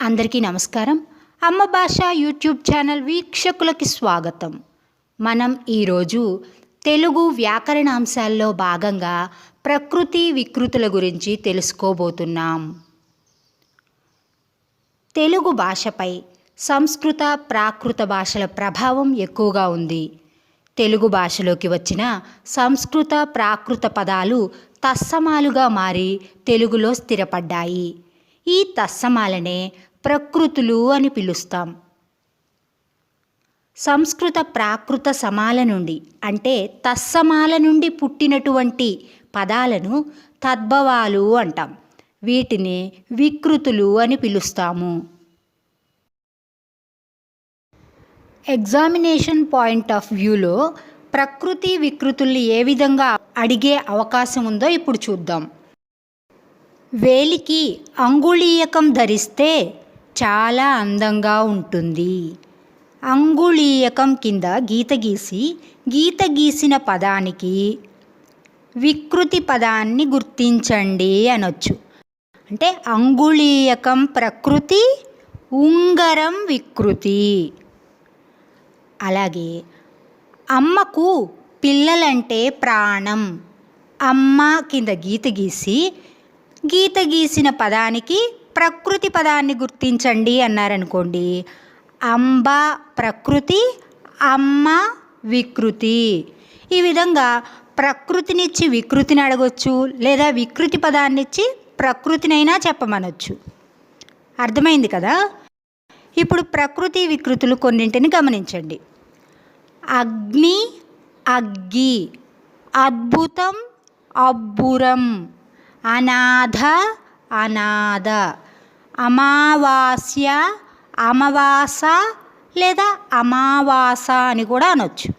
అందరికీ నమస్కారం. అమ్మ భాష యూట్యూబ్ ఛానల్ వీక్షకులకి స్వాగతం. మనం ఈరోజు తెలుగు వ్యాకరణాంశాల్లో భాగంగా ప్రకృతి వికృతుల గురించి తెలుసుకోబోతున్నాం. తెలుగు భాషపై సంస్కృత ప్రాకృత భాషల ప్రభావం ఎక్కువగా ఉంది. తెలుగు భాషలోకి వచ్చిన సంస్కృత ప్రాకృత పదాలు తత్సమాలుగా మారి తెలుగులో స్థిరపడ్డాయి. ఈ తత్సమాలనే ప్రకృతులు అని పిలుస్తాం. సంస్కృత ప్రాకృత సమాల నుండి అంటే తత్సమాల నుండి పుట్టినటువంటి పదాలను తద్భవాలు అంటాం. వీటిని వికృతులు అని పిలుస్తాము. ఎగ్జామినేషన్ పాయింట్ ఆఫ్ వ్యూలో ప్రకృతి వికృతుల్ని ఏ విధంగా అడిగే అవకాశం ఉందో ఇప్పుడు చూద్దాం. వేలికి అంగుళీయకం ధరిస్తే చాలా అందంగా ఉంటుంది. అంగుళీయకం కింద గీత గీసిన పదానికి వికృతి పదాన్ని గుర్తించండి అనొచ్చు. అంటే అంగుళీయకం ప్రకృతి, ఉంగరం వికృతి. అలాగే అమ్మకు పిల్లలంటే ప్రాణం. అమ్మ కింద గీత గీసిన పదానికి ప్రకృతి పదాన్ని గుర్తించండి అన్నారనుకోండి. అంబ ప్రకృతి, అమ్మ వికృతి. ఈ విధంగా ప్రకృతినిచ్చి వికృతిని అడగొచ్చు, లేదా వికృతి పదాన్నిచ్చి ప్రకృతినైనా చెప్పమనొచ్చు. అర్థమైంది కదా? ఇప్పుడు ప్రకృతి వికృతులు కొన్నింటిని గమనించండి. అగ్ని అగ్గి, అద్భుతం అబ్బురం, అనాథ అనాథ, అమావాస్య అమావాస లేదా అమావాస అని కూడా అనొచ్చు.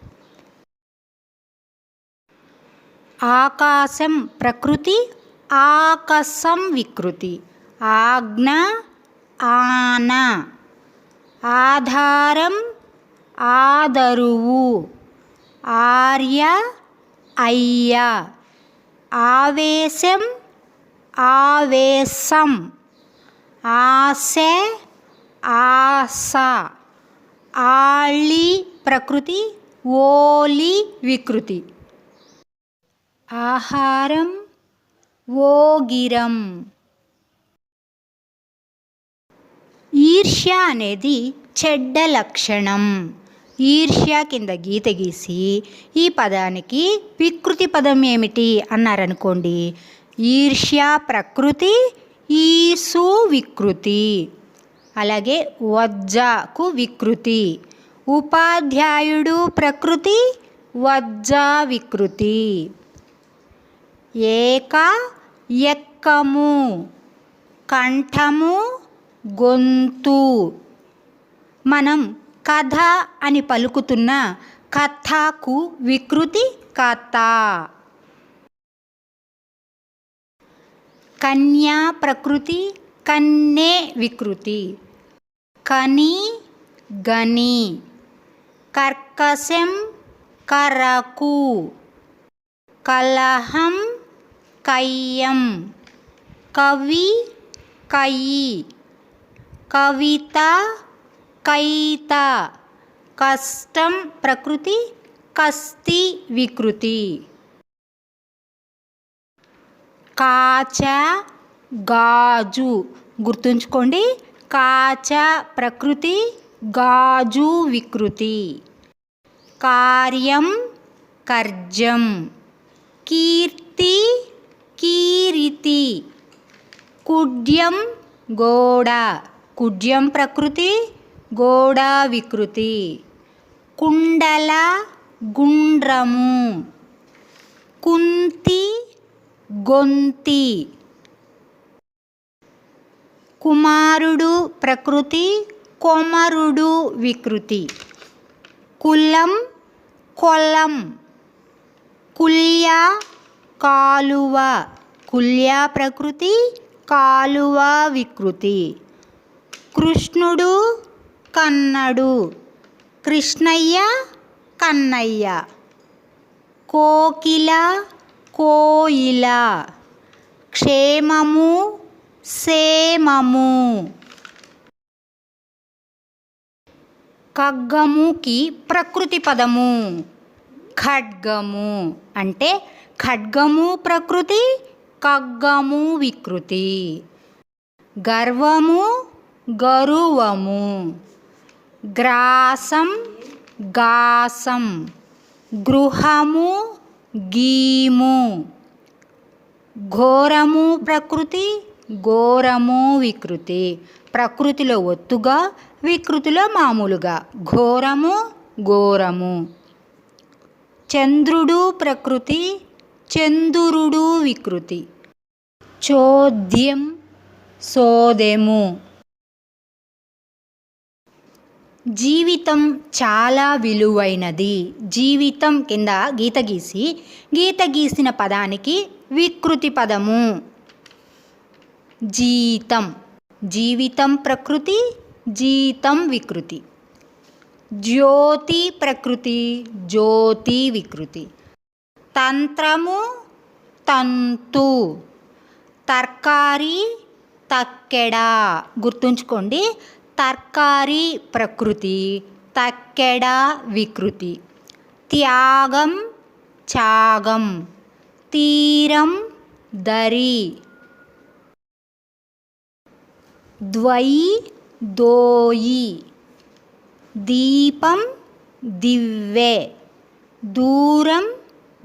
ఆకాశం ప్రకృతి, ఆకాశం వికృతి. ఆజ్ఞ ఆన, ఆధారం ఆదరువు, ఆర్య అయ్య, ఆవేశం ఆవేశం, ఆశ ఆశ, ఆళి ప్రకృతి, ఓలి వికృతి. ఆహారం ఓగిరం. ఈర్ష్య అనేది చెడ్డ లక్షణం. ఈర్ష్య కింద గీసి ఈ పదానికి వికృతి పదం ఏమిటి అన్నారనుకోండి. ఈర్ష్య ప్రకృతి, ఈసు వికృతి. అలాగే వజ్జకు వికృతి. ఉపాధ్యాయుడు ప్రకృతి, వజ్జ వికృతి. ఏక ఎక్కము, కంఠము గొంతు. మనం కథ అని పలుకుతున్న కథకు వికృతి కథ. కన్యా ప్రకృతి, కన్నే వికృతి. కని గని, కర్కశం కరకు, కలహం కయ్యం, కవి కయి, కవిత కైత. కష్టం ప్రకృతి, కస్తి వికృతి. కాచ గాజు. గుర్తుంచుకోండి, కాచ ప్రకృతి, గాజు వికృతి. కార్యం కర్జం, కీర్తి కీరితి. కుడ్యం గోడ, కుడ్యం ప్రకృతి, గోడ వికృతి. కుండల గుండ్రము, కుంతి గొంతి. కుమారుడు ప్రకృతి, కొమరుడు వికృతి. కులం కొలం. కుల్య కాలువ, కుల్య ప్రకృతి, కాలువ వికృతి. కృష్ణుడు కన్నడు, కృష్ణయ్య కన్నయ్య. కోకిల కోయిల. క్షేమము సేమము. ఖడ్గముకి ప్రకృతి పదము ఖడ్గము అంటే ఖడ్గము ప్రకృతి, ఖడ్గము వికృతి. గర్వము గరువము, గ్రాసం గాసం, గృహము గీము. ఘోరము ప్రకృతి, ఘోరము వికృతి. ప్రకృతిలో ఒత్తుగా, వికృతిలో మామూలుగా. ఘోరము ఘోరము. చంద్రుడు ప్రకృతి, చంద్రుడు వికృతి. చోద్యం సోదెము. జీవితం చాలా విలువైనది. జీవితం కింద గీత గీసి, గీత గీసిన పదానికి వికృతి పదము జీతం. జీవితం ప్రకృతి, జీతం వికృతి. జ్యోతి ప్రకృతి, జ్యోతి వికృతి. తంత్రము తంతు. తర్కారి తక్కెడ. గుర్తుంచుకోండి, తర్కారి ప్రకృతి, తక్కెడ వికృతి. త్యాగం త్యాగం, తీరం దరి. ద్వయి దోయి. దీపం దివ్వె. దూరం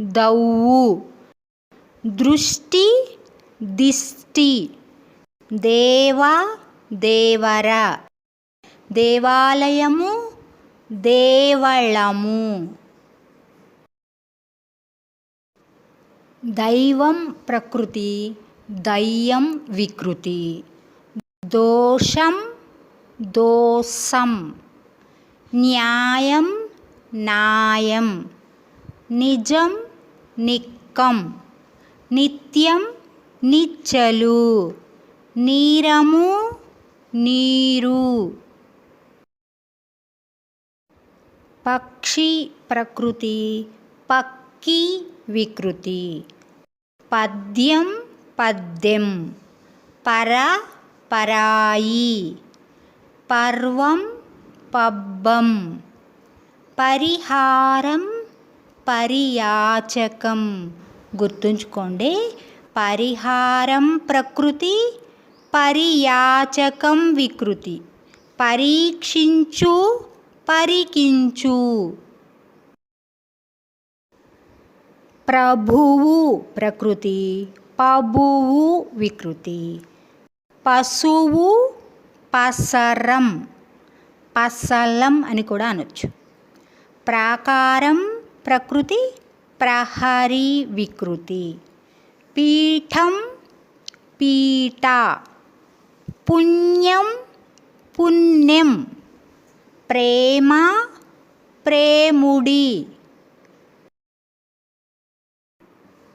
దవ్వు. దృష్టి దిష్టి. దేవ దేవర. దేవాలయము దేవళము. దైవం ప్రకృతి, దయ్యం వికృతి. దోషం దోసం. న్యాయం న్యాయం. నిజం నిక్కం. నిత్యం నిచ్చలు. నీరము నీరు. పక్షి ప్రకృతి, పక్కి వికృతి. పద్యం పద్యం. పర పరాయి. పర్వం పబ్బం. పరిహారం పరియాచకం. గుర్తుంచుకోండి, పరిహారం ప్రకృతి, పరియాచకం వికృతి. పరీక్షించు పరికించు. ప్రభువు ప్రకృతి, పబువు వికృతి. పశువు పసరం, పసలం అని కూడా అనొచ్చు. ప్రాకారం ప్రకృతి, ప్రహరీ వికృతి. పీఠం పీట. పుణ్యం పుణ్యం. ప్రేమ ప్రేముడి.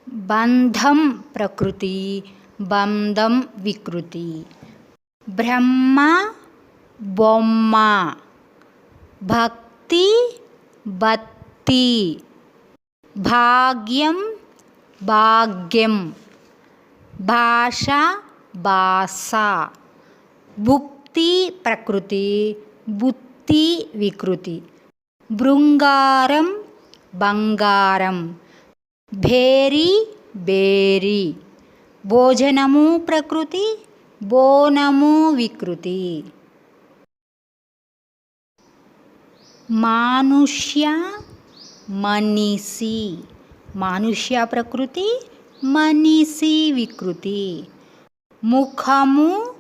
బంధం ప్రకృతి, బంధం వికృతి. బ్రహ్మ బొమ్మ. భక్తి బత్తి. భాగ్యం భాగ్యం. భాష భాష. భుక్తి ప్రకృతి, బుత్తి వికృతి. బృంగారం బంగారం. భేరి బేరి. భోజనము ప్రకృతి, బోనము వికృతి. మానుష్య మనిషి. మానుష్య ప్రకృతి, మనిషి వికృతి. ముఖము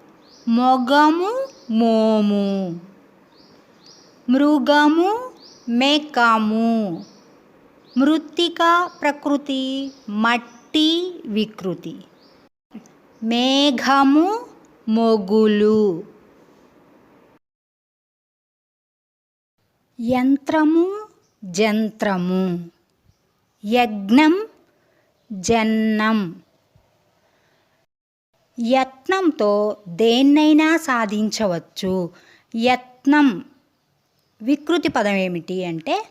మొగము మోము. మృగము మేకము. మృత్తిక ప్రకృతి, మట్టి వికృతి. మేఘము మొగులు. యంత్రము జంత్రము. యజ్ఞం జన్నం. యత్నంతో దేన్నైనా సాధించవచ్చు. యత్నం వికృతి పదం ఏమిటి అంటే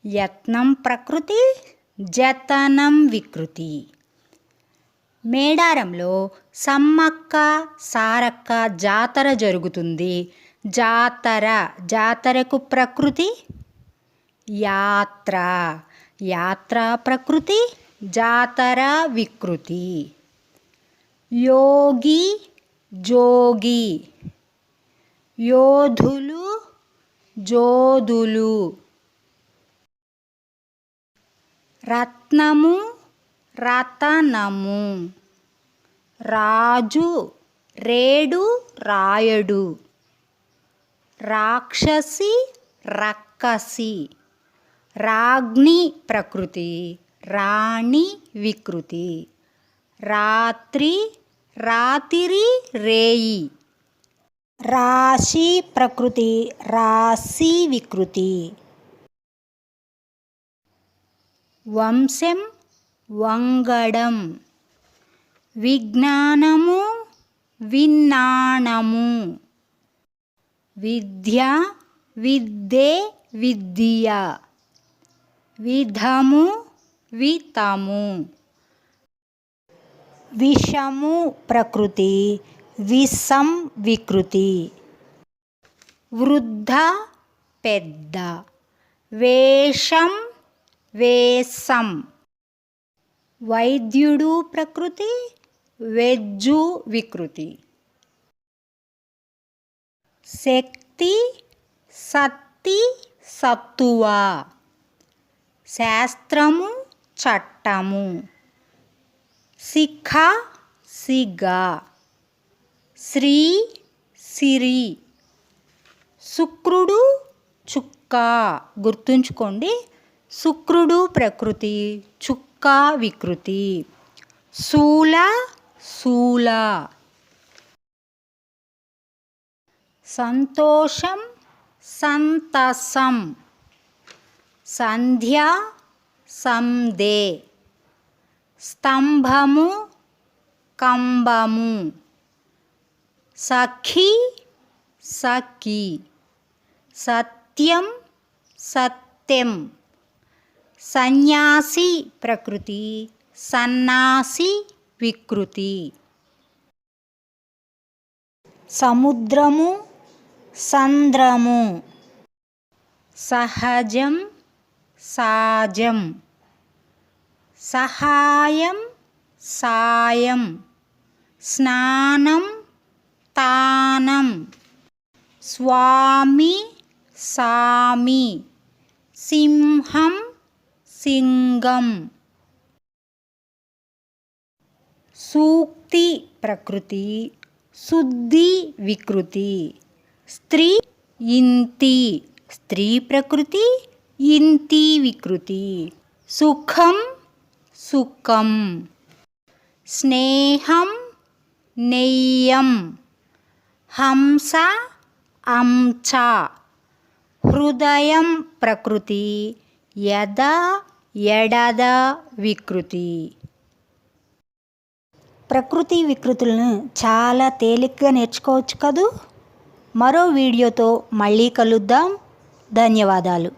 యత్నం ప్రకృతి, జతనం వికృతి. మేడారంలో సమ్మక్క సారక్క జాతర జరుగుతుంది. జాతర, జాతరకు ప్రకృతి యాత్ర, యాత్ర ప్రకృతి జాతర వికృతి. యోగి జోగి, యోధులు జోదులు. రత్నము రతనము, రాజు రేడు రాయడు. రాక్షసి రక్కసి, రాజ్ఞి ప్రకృతి రాణి వికృతి. రాత్రి రాతిరి రేయి. రాశి ప్రకృతి రాశి వికృతి. వంశం వంగడం. విజ్ఞానము విన్నాణము. విద్య విద్యే విద్య. విధము వితము. విషము ప్రకృతి విషం వికృతి. వృద్ధ పెద్ద. వేషం వేషం. వైద్యుడు ప్రకృతి వెజ్జు వికృతి. శక్తి సత్తి సత్తువ. శాస్త్రము చట్టము. శిఖ సిగ. శ్రీ సిరి. శుక్రుడు చుక్క. గుర్తుంచుకోండి, శుక్రుడు ప్రకృతి చుక్క వికృతి. శూల శూల. సంతోషం సంతసం. సంధ్య సందే. స్తంభము కంబము. సఖి సఖి. సత్యం సత్యం. సన్యాసి ప్రకృతి సన్నాసి వికృతి. సముద్రము సంద్రము. సహజం సాజం. సహాయం సాయం. స్నానం తానం. స్వామి సామి. సింహం సింగం. సూక్తి ప్రకృతి శుద్ధి వికృతి. స్త్రీ ఇంతి. స్త్రీ ప్రకృతి ఇంతి వికృతి. సుఖం సుఖం. స్నేహం నెయ్యం. హంస అంచ. హృదయం ప్రకృతి యద ఎడద వికృతి. ప్రకృతి వికృతులను చాలా తేలికగా నేర్చుకోవచ్చు కదూ. మరో వీడియోతో మళ్ళీ కలుద్దాం. ధన్యవాదాలు.